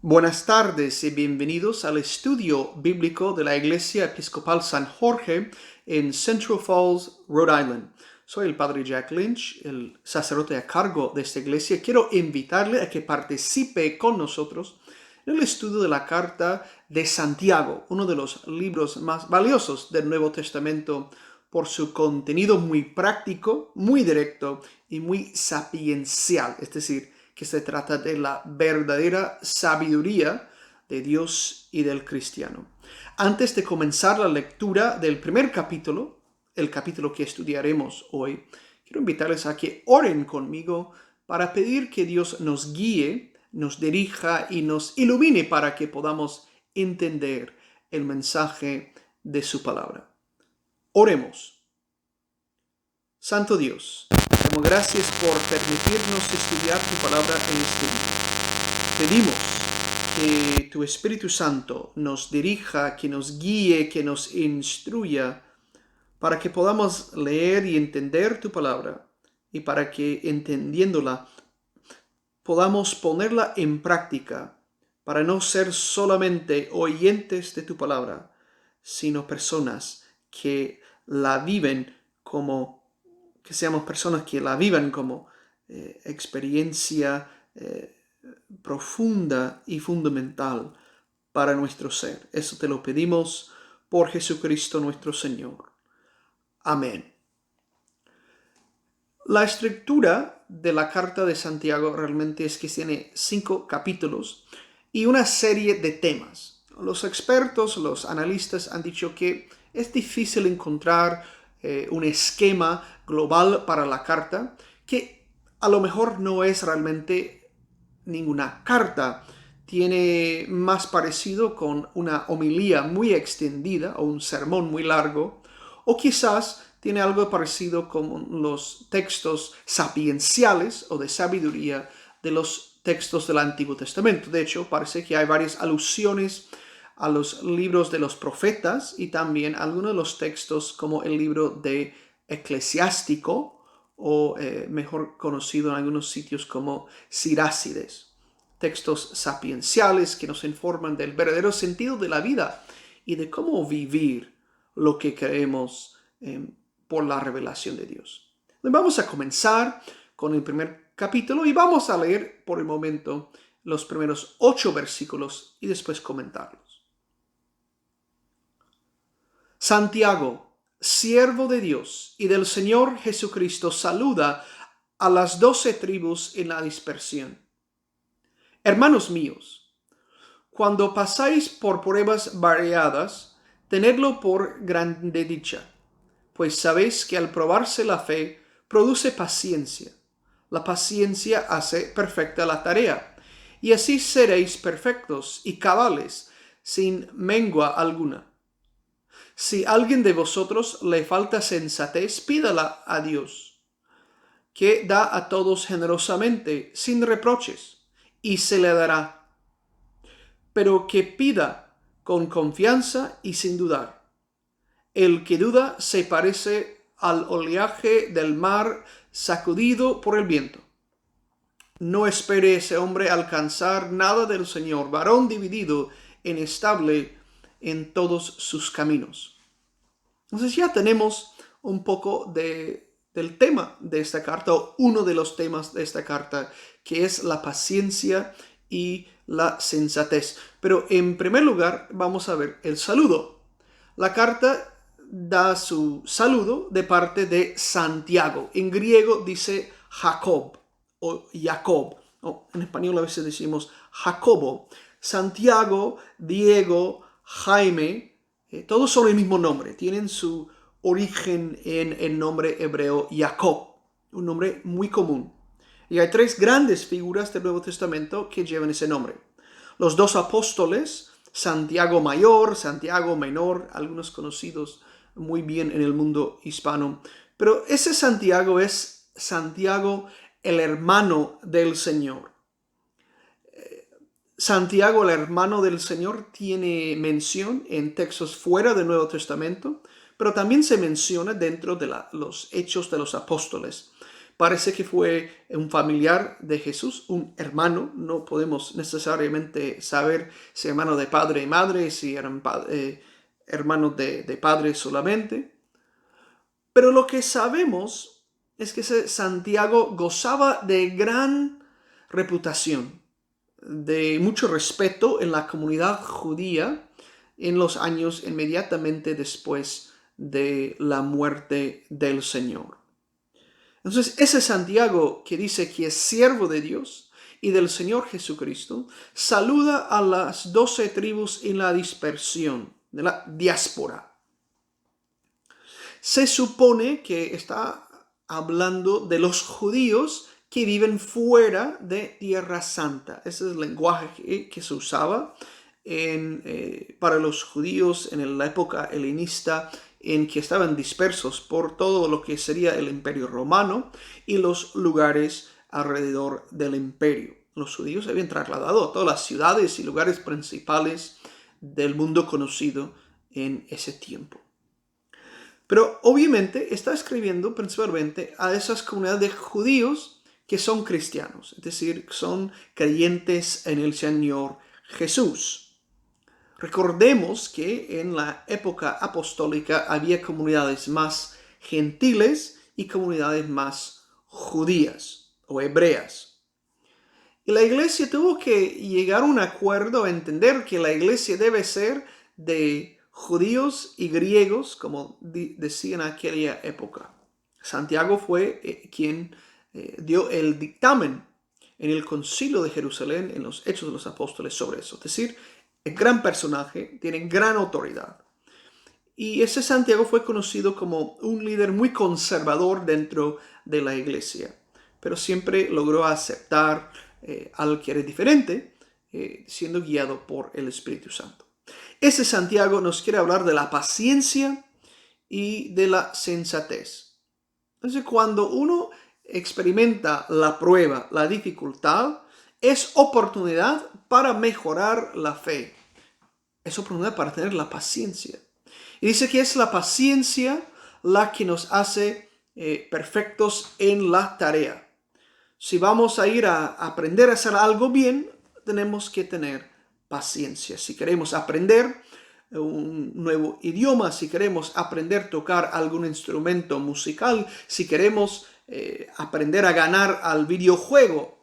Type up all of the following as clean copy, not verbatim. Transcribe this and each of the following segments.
Buenas tardes y bienvenidos al estudio bíblico de la Iglesia Episcopal San Jorge en Central Falls, Rhode Island. Soy el Padre Jack Lynch, el sacerdote a cargo de esta iglesia. Quiero invitarle a que participe con nosotros en el estudio de la Carta de Santiago, uno de los libros más valiosos del Nuevo Testamento por su contenido muy práctico, muy directo y muy sapiencial, es decir, que se trata de la verdadera sabiduría de Dios y del cristiano. Antes de comenzar la lectura del primer capítulo, el capítulo que estudiaremos hoy, quiero invitarles a que oren conmigo para pedir que Dios nos guíe, nos dirija y nos ilumine para que podamos entender el mensaje de su palabra. Oremos. Santo Dios, te damos gracias por permitirnos estudiar tu palabra en este día. Pedimos que tu Espíritu Santo nos dirija, que nos guíe, que nos instruya, para que podamos leer y entender tu palabra y para que, entendiéndola, podamos ponerla en práctica para no ser solamente oyentes de tu palabra, sino personas que la viven que seamos personas que la vivan como experiencia profunda y fundamental para nuestro ser. Eso te lo pedimos por Jesucristo nuestro Señor. Amén. La estructura de la Carta de Santiago realmente es que tiene 5 capítulos y una serie de temas. Los expertos, los analistas han dicho que es difícil encontrar un esquema global para la carta, que a lo mejor no es realmente ninguna carta. Tiene más parecido con una homilía muy extendida o un sermón muy largo, o quizás tiene algo parecido con los textos sapienciales o de sabiduría de los textos del Antiguo Testamento. De hecho, parece que hay varias alusiones a los libros de los profetas y también algunos de los textos como el libro de Eclesiástico o mejor conocido en algunos sitios como Sirácides. Textos sapienciales que nos informan del verdadero sentido de la vida y de cómo vivir lo que creemos por la revelación de Dios. Vamos a comenzar con el primer capítulo y vamos a leer por el momento los primeros 8 versículos y después comentarlos. Santiago, siervo de Dios y del Señor Jesucristo, saluda a las 12 tribus en la dispersión. Hermanos míos, cuando pasáis por pruebas variadas, tenedlo por grande dicha, pues sabéis que al probarse la fe produce paciencia. La paciencia hace perfecta la tarea, y así seréis perfectos y cabales, sin mengua alguna. Si a alguien de vosotros le falta sensatez, pídala a Dios, que da a todos generosamente, sin reproches, y se le dará. Pero que pida con confianza y sin dudar. El que duda se parece al oleaje del mar sacudido por el viento. No espere ese hombre alcanzar nada del Señor, varón dividido, inestable en todos sus caminos. Entonces ya tenemos un poco del tema de esta carta, o uno de los temas de esta carta, que es la paciencia y la sensatez. Pero en primer lugar vamos a ver el saludo. La carta da su saludo de parte de Santiago. En griego dice Jacob o Jacob. En español a veces decimos Jacobo. Santiago, Diego, Jaime, todos son el mismo nombre. Tienen su origen en el nombre hebreo Jacob, un nombre muy común. Y hay 3 grandes figuras del Nuevo Testamento que llevan ese nombre. Los 2 apóstoles, Santiago Mayor, Santiago Menor, algunos conocidos muy bien en el mundo hispano. Pero ese Santiago es Santiago, el hermano del Señor. Santiago, el hermano del Señor, tiene mención en textos fuera del Nuevo Testamento, pero también se menciona dentro de los Hechos de los Apóstoles. Parece que fue un familiar de Jesús, un hermano. No podemos necesariamente saber si hermano de padre y madre, si eran hermanos de padre solamente. Pero lo que sabemos es que Santiago gozaba de gran reputación, de mucho respeto en la comunidad judía en los años inmediatamente después de la muerte del Señor. Entonces, ese Santiago que dice que es siervo de Dios y del Señor Jesucristo, saluda a las 12 tribus en la dispersión, de la diáspora. Se supone que está hablando de los judíos que viven fuera de Tierra Santa. Ese es el lenguaje que se usaba para los judíos en la época helenista, en que estaban dispersos por todo lo que sería el Imperio Romano y los lugares alrededor del imperio. Los judíos se habían trasladado a todas las ciudades y lugares principales del mundo conocido en ese tiempo. Pero obviamente está escribiendo principalmente a esas comunidades de judíos que son cristianos, es decir, son creyentes en el Señor Jesús. Recordemos que en la época apostólica había comunidades más gentiles y comunidades más judías o hebreas. Y la iglesia tuvo que llegar a un acuerdo a entender que la iglesia debe ser de judíos y griegos, como decía en aquella época. Santiago fue quien dio el dictamen en el Concilio de Jerusalén, en los Hechos de los Apóstoles, sobre eso. Es decir, es gran personaje, tiene gran autoridad. Y ese Santiago fue conocido como un líder muy conservador dentro de la iglesia, pero siempre logró aceptar al que era diferente, siendo guiado por el Espíritu Santo. Ese Santiago nos quiere hablar de la paciencia y de la sensatez. Entonces, cuando uno experimenta la prueba, la dificultad, es oportunidad para mejorar la fe. Es oportunidad para tener la paciencia. Y dice que es la paciencia la que nos hace perfectos en la tarea. Si vamos a ir a aprender a hacer algo bien, tenemos que tener paciencia. Si queremos aprender un nuevo idioma, si queremos aprender a tocar algún instrumento musical, si queremos aprender a ganar al videojuego,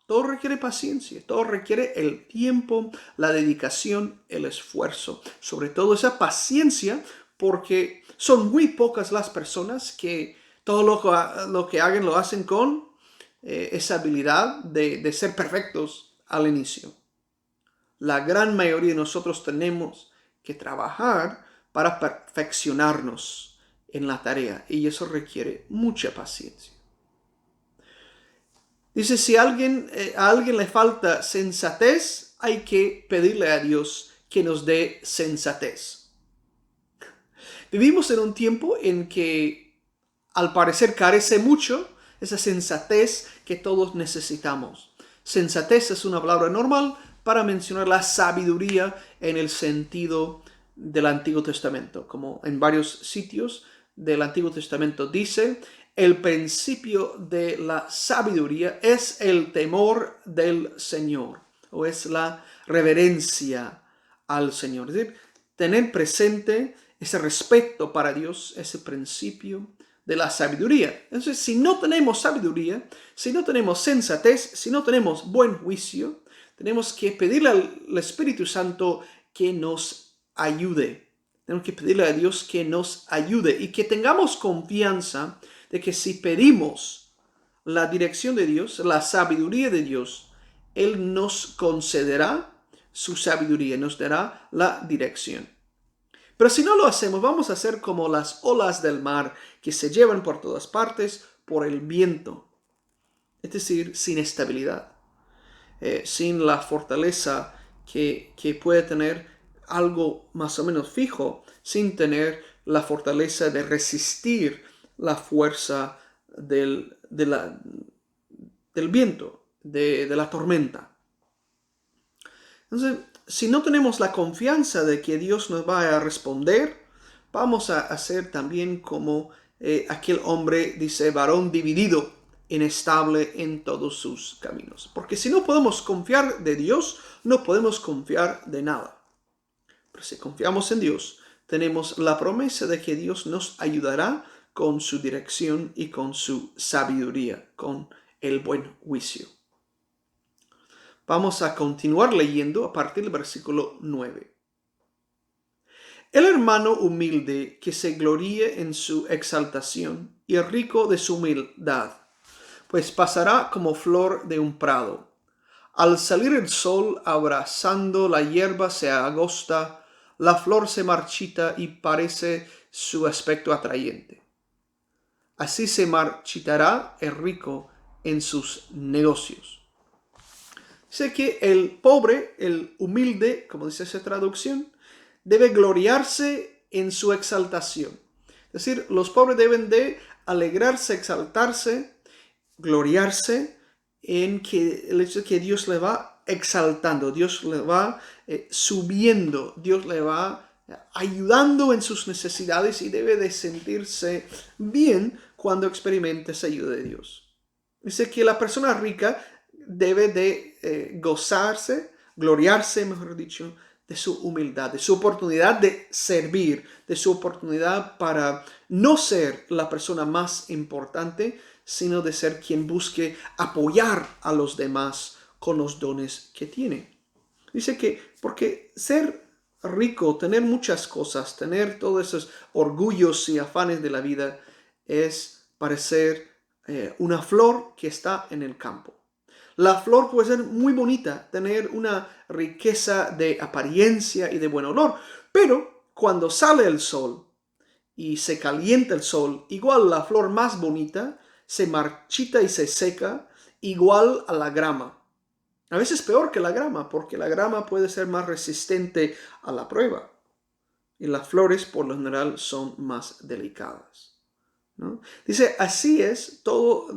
todo requiere paciencia, todo requiere el tiempo, la dedicación, el esfuerzo. Sobre todo esa paciencia, porque son muy pocas las personas que todo lo que hagan lo hacen con esa habilidad de ser perfectos al inicio. La gran mayoría de nosotros tenemos que trabajar para perfeccionarnos en la tarea y eso requiere mucha paciencia. Dice, si a alguien le falta sensatez, hay que pedirle a Dios que nos dé sensatez. Vivimos en un tiempo en que al parecer carece mucho esa sensatez que todos necesitamos. Sensatez es una palabra normal para mencionar la sabiduría en el sentido del Antiguo Testamento, como en varios sitios del Antiguo Testamento dice: el principio de la sabiduría es el temor del Señor, o es la reverencia al Señor. Es decir, tener presente ese respeto para Dios, ese principio de la sabiduría. Entonces, si no tenemos sabiduría, si no tenemos sensatez, si no tenemos buen juicio, tenemos que pedirle al Espíritu Santo que nos ayude. Tenemos que pedirle a Dios que nos ayude y que tengamos confianza de que si pedimos la dirección de Dios, la sabiduría de Dios, Él nos concederá su sabiduría, nos dará la dirección. Pero si no lo hacemos, vamos a ser como las olas del mar que se llevan por todas partes por el viento. Es decir, sin estabilidad, sin la fortaleza que puede tener algo más o menos fijo, sin tener la fortaleza de resistir la fuerza del viento, de la tormenta. Entonces, si no tenemos la confianza de que Dios nos va a responder, vamos a ser también como aquel hombre, dice, varón dividido, inestable en todos sus caminos. Porque si no podemos confiar de Dios, no podemos confiar de nada. Pero si confiamos en Dios, tenemos la promesa de que Dios nos ayudará con su dirección y con su sabiduría, con el buen juicio. Vamos a continuar leyendo a partir del versículo 9. El hermano humilde que se gloríe en su exaltación y el rico de su humildad, pues pasará como flor de un prado. Al salir el sol abrazando la hierba se agosta, la flor se marchita y parece su aspecto atrayente. Así se marchitará el rico en sus negocios. Sé que el pobre, el humilde, como dice esa traducción, debe gloriarse en su exaltación. Es decir, los pobres deben de alegrarse, exaltarse, gloriarse en que el hecho de que Dios le va exaltando, Dios le va subiendo, Dios le va ayudando en sus necesidades y debe de sentirse bien cuando experimente esa ayuda de Dios. Dice que la persona rica debe de gozarse, gloriarse, mejor dicho, de su humildad, de su oportunidad de servir, de su oportunidad para no ser la persona más importante, sino de ser quien busque apoyar a los demás con los dones que tiene. Dice que porque ser rico, tener muchas cosas, tener todos esos orgullos y afanes de la vida es parecer una flor que está en el campo. La flor puede ser muy bonita, tener una riqueza de apariencia y de buen olor, pero cuando sale el sol y se calienta el sol, igual la flor más bonita se marchita y se seca, igual a la grama. A veces peor que la grama, porque la grama puede ser más resistente a la prueba. Y las flores, por lo general, son más delicadas, ¿no? Dice, así es todo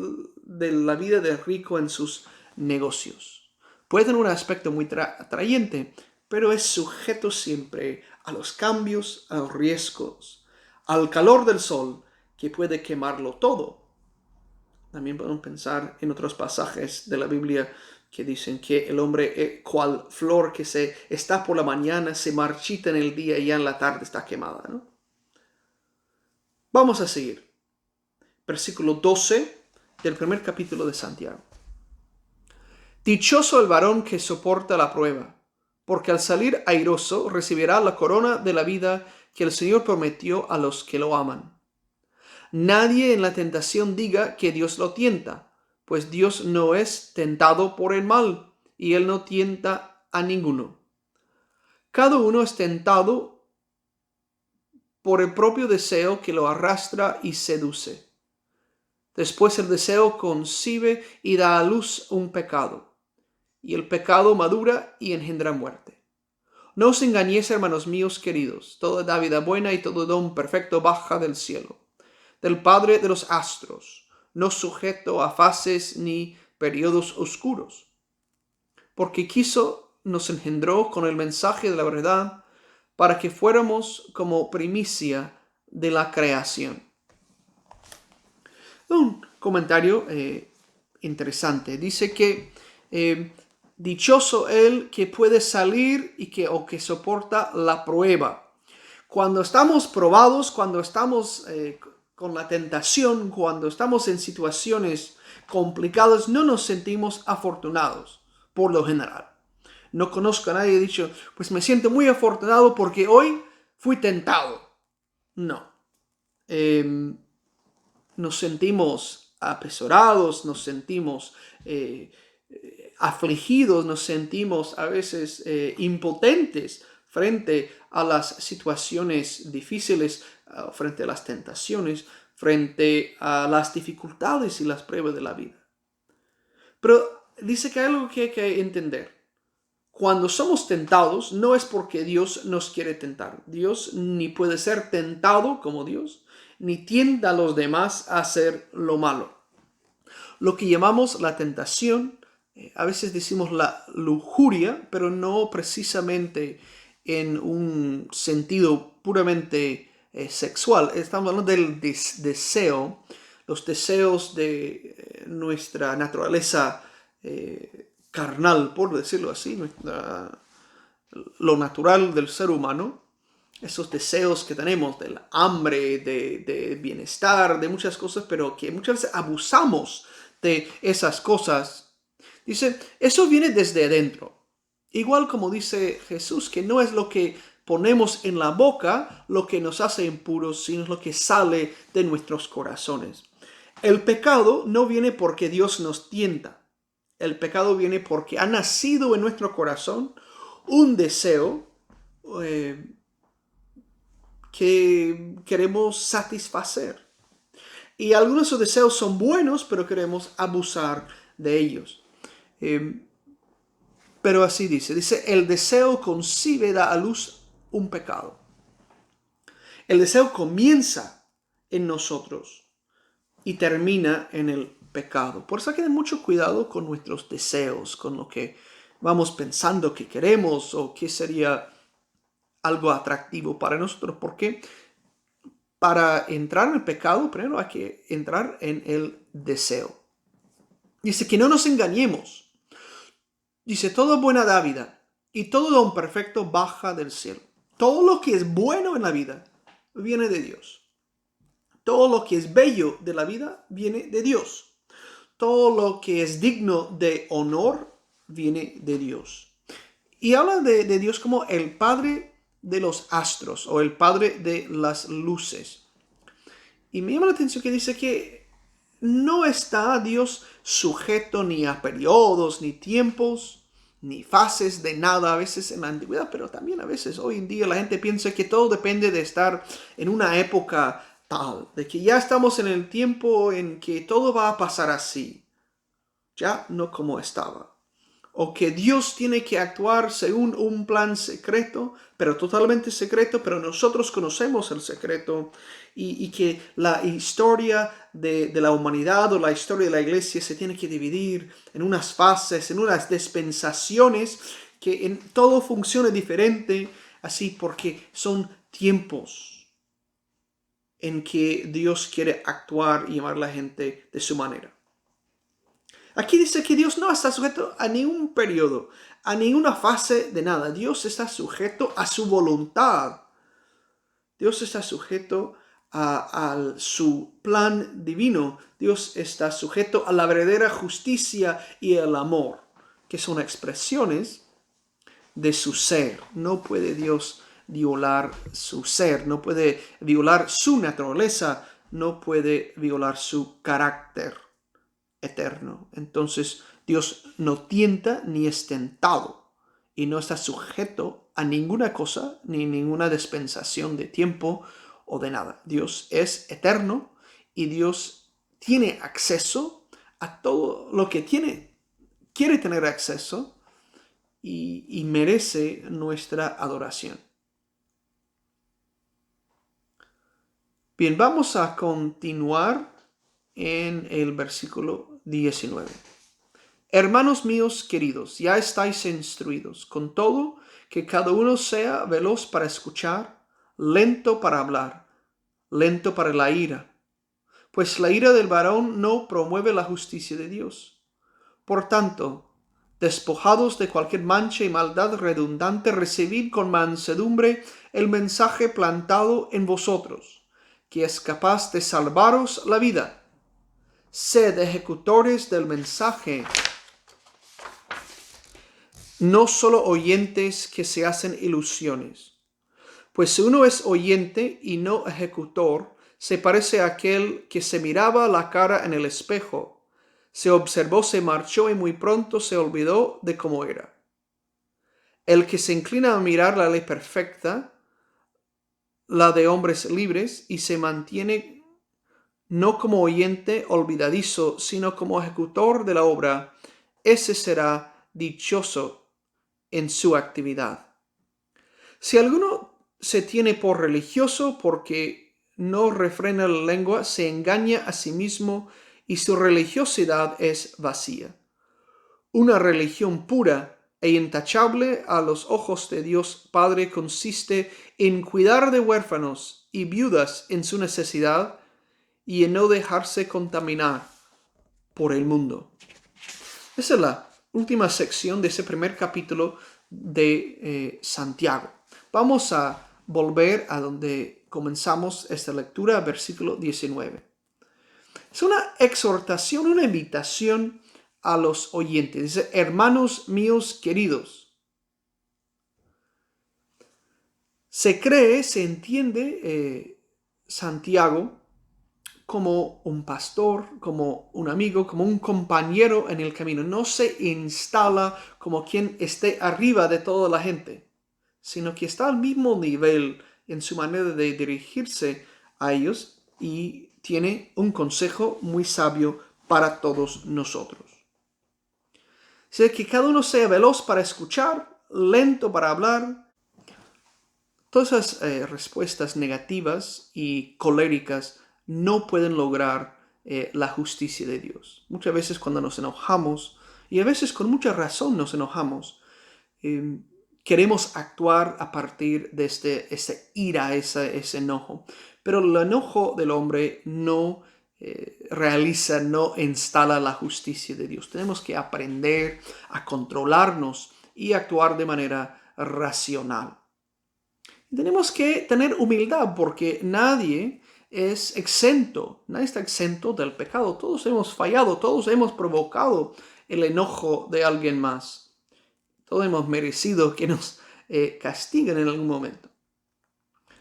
de la vida del rico en sus negocios. Puede tener un aspecto muy atrayente, pero es sujeto siempre a los cambios, a los riesgos, al calor del sol que puede quemarlo todo. También podemos pensar en otros pasajes de la Biblia que dicen que el hombre, cual flor que se está por la mañana, se marchita en el día y ya en la tarde está quemada, ¿no? Vamos a seguir. Versículo 12 del primer capítulo de Santiago. Dichoso el varón que soporta la prueba, porque al salir airoso recibirá la corona de la vida que el Señor prometió a los que lo aman. Nadie en la tentación diga que Dios lo tienta, pues Dios no es tentado por el mal, y Él no tienta a ninguno. Cada uno es tentado por el propio deseo que lo arrastra y seduce. Después el deseo concibe y da a luz un pecado, y el pecado madura y engendra muerte. No os engañéis, hermanos míos queridos, toda dádiva buena y todo don perfecto baja del cielo, del Padre de los astros, no sujeto a fases ni periodos oscuros, porque nos engendró con el mensaje de la verdad, para que fuéramos como primicia de la creación. Un comentario interesante. Dice que dichoso el que puede salir o que soporta la prueba. Cuando estamos probados, cuando estamos con la tentación, cuando estamos en situaciones complicadas, no nos sentimos afortunados, por lo general. No conozco a nadie que haya dicho, pues me siento muy afortunado porque hoy fui tentado. No. Nos sentimos apesorados, nos sentimos afligidos, nos sentimos a veces impotentes frente a las situaciones difíciles, frente a las tentaciones, frente a las dificultades y las pruebas de la vida. Pero dice que hay algo que hay que entender. Cuando somos tentados, no es porque Dios nos quiere tentar. Dios ni puede ser tentado como Dios, ni tienta a los demás a hacer lo malo. Lo que llamamos la tentación, a veces decimos la lujuria, pero no precisamente en un sentido puramente sexual. Estamos hablando del deseo, los deseos de nuestra naturaleza carnal, por decirlo así, lo natural del ser humano, esos deseos que tenemos del hambre, de bienestar, de muchas cosas, pero que muchas veces abusamos de esas cosas. Dice, eso viene desde dentro. Igual como dice Jesús, que no es lo que ponemos en la boca lo que nos hace impuros, sino lo que sale de nuestros corazones. El pecado no viene porque Dios nos tienta. El pecado viene porque ha nacido en nuestro corazón un deseo que queremos satisfacer. Y algunos de esos deseos son buenos, pero queremos abusar de ellos. Pero así dice, el deseo concibe, da a luz un pecado. El deseo comienza en nosotros y termina en el pecado. Por eso hay que tener mucho cuidado con nuestros deseos, con lo que vamos pensando que queremos o que sería algo atractivo para nosotros. Porque para entrar en el pecado, primero hay que entrar en el deseo. Dice que no nos engañemos. Dice, toda buena dávida y todo don perfecto baja del cielo. Todo lo que es bueno en la vida viene de Dios. Todo lo que es bello de la vida viene de Dios. Todo lo que es digno de honor viene de Dios. Y habla de Dios como el Padre de los astros o el Padre de las luces. Y me llama la atención que dice que no está Dios sujeto ni a periodos, ni tiempos, ni fases de nada, a veces en la antigüedad, pero también a veces hoy en día la gente piensa que todo depende de estar en una época tal, de que ya estamos en el tiempo en que todo va a pasar así, ya no como estaba. O que Dios tiene que actuar según un plan secreto, pero totalmente secreto, pero nosotros conocemos el secreto, y que la historia de la humanidad o la historia de la iglesia se tiene que dividir en unas fases, en unas dispensaciones, que en todo funcione diferente, así porque son tiempos en que Dios quiere actuar y llamar a la gente de su manera. Aquí dice que Dios no está sujeto a ningún periodo, a ninguna fase de nada. Dios está sujeto a su voluntad. Dios está sujeto a su plan divino. Dios está sujeto a la verdadera justicia y el amor, que son expresiones de su ser. No puede Dios violar su ser, no puede violar su naturaleza, no puede violar su carácter eterno. Entonces Dios no tienta ni es tentado y no está sujeto a ninguna cosa ni ninguna dispensación de tiempo o de nada. Dios es eterno y Dios tiene acceso a todo lo que quiere tener acceso y merece nuestra adoración. Bien, vamos a continuar en el versículo 19. Hermanos míos queridos, ya estáis instruidos, con todo que cada uno sea veloz para escuchar, lento para hablar, lento para la ira, pues la ira del varón no promueve la justicia de Dios. Por tanto, despojados de cualquier mancha y maldad redundante, recibid con mansedumbre el mensaje plantado en vosotros, que es capaz de salvaros la vida. Sed ejecutores del mensaje, no solo oyentes que se hacen ilusiones. Pues si uno es oyente y no ejecutor, se parece a aquel que se miraba la cara en el espejo, se observó, se marchó y muy pronto se olvidó de cómo era. El que se inclina a mirar la ley perfecta, la de hombres libres, y se mantiene no como oyente olvidadizo, sino como ejecutor de la obra, ese será dichoso en su actividad. Si alguno se tiene por religioso porque no refrena la lengua, se engaña a sí mismo y su religiosidad es vacía. Una religión pura e intachable a los ojos de Dios Padre consiste en cuidar de huérfanos y viudas en su necesidad y en no dejarse contaminar por el mundo. Esa es la última sección de ese primer capítulo de Santiago. Vamos a volver a donde comenzamos esta lectura, versículo 19. Es una exhortación, una invitación a los oyentes. Dice, hermanos míos queridos. Se cree, se entiende Santiago como un pastor, como un amigo, como un compañero en el camino. No se instala como quien esté arriba de toda la gente, sino que está al mismo nivel en su manera de dirigirse a ellos y tiene un consejo muy sabio para todos nosotros. Dice que cada uno sea veloz para escuchar, lento para hablar. Todas esas respuestas negativas y coléricas no pueden lograr la justicia de Dios. Muchas veces cuando nos enojamos, y a veces con mucha razón nos enojamos, queremos actuar a partir de esa ira, ese enojo. Pero el enojo del hombre no realiza, no instala la justicia de Dios. Tenemos que aprender a controlarnos y actuar de manera racional. Tenemos que tener humildad porque nadie es exento, nadie está exento del pecado. Todos hemos fallado, todos hemos provocado el enojo de alguien más. Todos hemos merecido que nos castiguen en algún momento.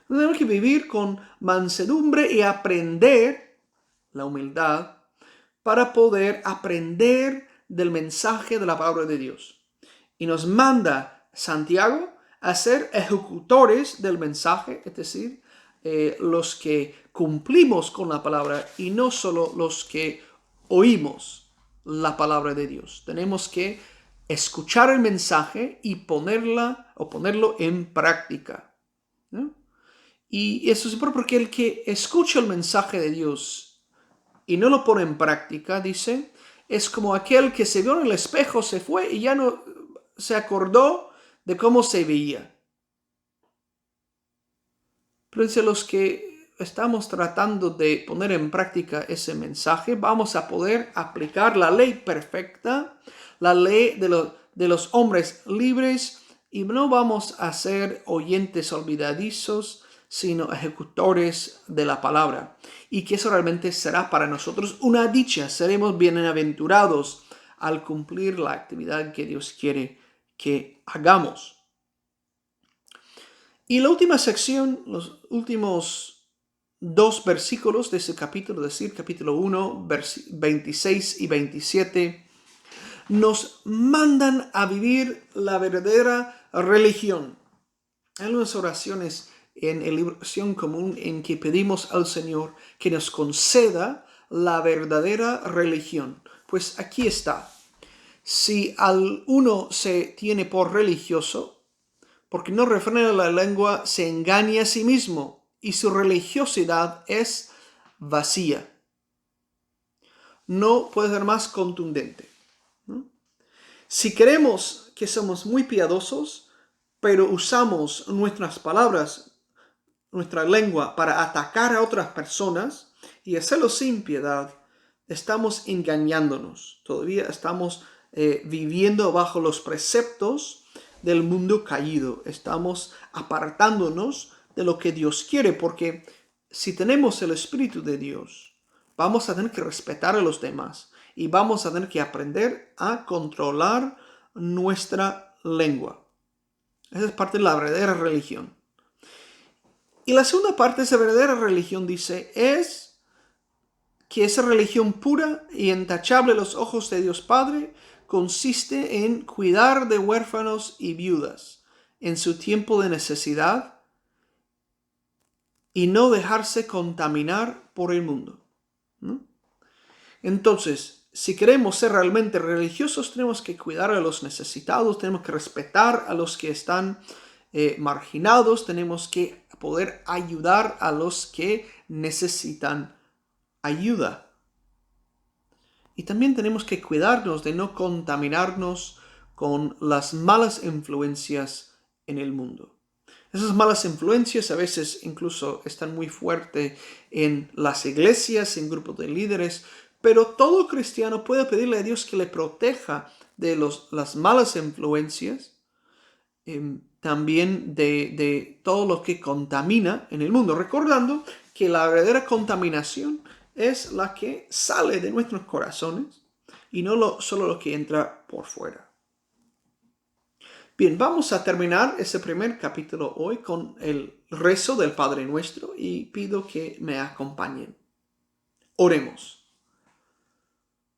Tenemos que vivir con mansedumbre y aprender la humildad para poder aprender del mensaje de la palabra de Dios. Y nos manda Santiago a ser ejecutores del mensaje, es decir, los que cumplimos con la palabra y no solo los que oímos la palabra de Dios. Tenemos que escuchar el mensaje y ponerlo en práctica, ¿no? Y eso es porque el que escucha el mensaje de Dios y no lo pone en práctica, dice, es como aquel que se vio en el espejo, se fue y ya no se acordó de cómo se veía. Pero dice, los que estamos tratando de poner en práctica ese mensaje, vamos a poder aplicar la ley perfecta, la ley de los hombres libres, y no vamos a ser oyentes olvidadizos, sino ejecutores de la palabra. Y que eso realmente será para nosotros una dicha. Seremos bienaventurados al cumplir la actividad que Dios quiere que hagamos. Y la última sección, los últimos 2 versículos de ese capítulo, es decir, capítulo 1, 26 y 27, nos mandan a vivir la verdadera religión. Hay unas oraciones en el libro Oración Común en que pedimos al Señor que nos conceda la verdadera religión. Pues aquí está. Si uno se tiene por religioso, porque no refrena la lengua, se engaña a sí mismo y su religiosidad es vacía. No puede ser más contundente, ¿no? Si creemos que somos muy piadosos, pero usamos nuestras palabras, nuestra lengua para atacar a otras personas y hacerlo sin piedad, estamos engañándonos. Todavía estamos viviendo bajo los preceptos del mundo caído. Estamos apartándonos de lo que Dios quiere, porque si tenemos el Espíritu de Dios, vamos a tener que respetar a los demás y vamos a tener que aprender a controlar nuestra lengua. Esa es parte de la verdadera religión. Y la segunda parte de esa verdadera religión, dice, es que esa religión pura y intachable a los ojos de Dios Padre consiste en cuidar de huérfanos y viudas en su tiempo de necesidad y no dejarse contaminar por el mundo, ¿no? Entonces, si queremos ser realmente religiosos, tenemos que cuidar a los necesitados, tenemos que respetar a los que están marginados, tenemos que poder ayudar a los que necesitan ayuda. Y también tenemos que cuidarnos de no contaminarnos con las malas influencias en el mundo. Esas malas influencias a veces incluso están muy fuertes en las iglesias, en grupos de líderes, pero todo cristiano puede pedirle a Dios que le proteja de las malas influencias, también de todo lo que contamina en el mundo, recordando que la verdadera contaminación es la que sale de nuestros corazones y no solo lo que entra por fuera. Bien, vamos a terminar ese primer capítulo hoy con el rezo del Padre Nuestro y pido que me acompañen. Oremos.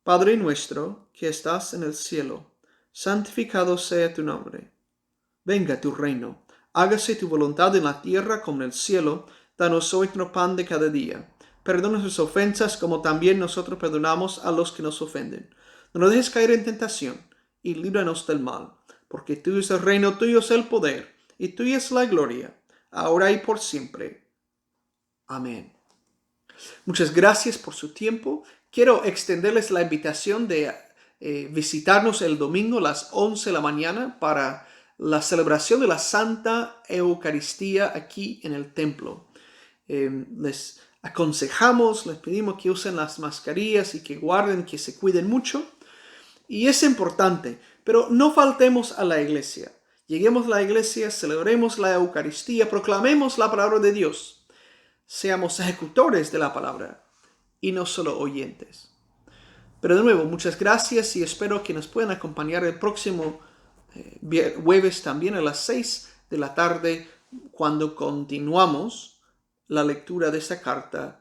Padre nuestro que estás en el cielo, santificado sea tu nombre. Venga tu reino, hágase tu voluntad en la tierra como en el cielo. Danos hoy nuestro pan de cada día. Perdona nuestras ofensas como también nosotros perdonamos a los que nos ofenden. No nos dejes caer en tentación y líbranos del mal. Porque tuyo es el reino, tuyo es el poder, y tuya es la gloria, ahora y por siempre. Amén. Muchas gracias por su tiempo. Quiero extenderles la invitación de visitarnos el domingo a las 11 de la mañana para la celebración de la Santa Eucaristía aquí en el templo. Les aconsejamos, les pedimos que usen las mascarillas y que guarden, que se cuiden mucho. Y es importante, pero no faltemos a la iglesia. Lleguemos a la iglesia, celebremos la Eucaristía, proclamemos la palabra de Dios. Seamos ejecutores de la palabra y no solo oyentes. Pero de nuevo, muchas gracias y espero que nos puedan acompañar el próximo jueves también a las 6 de la tarde cuando continuamos la lectura de esta carta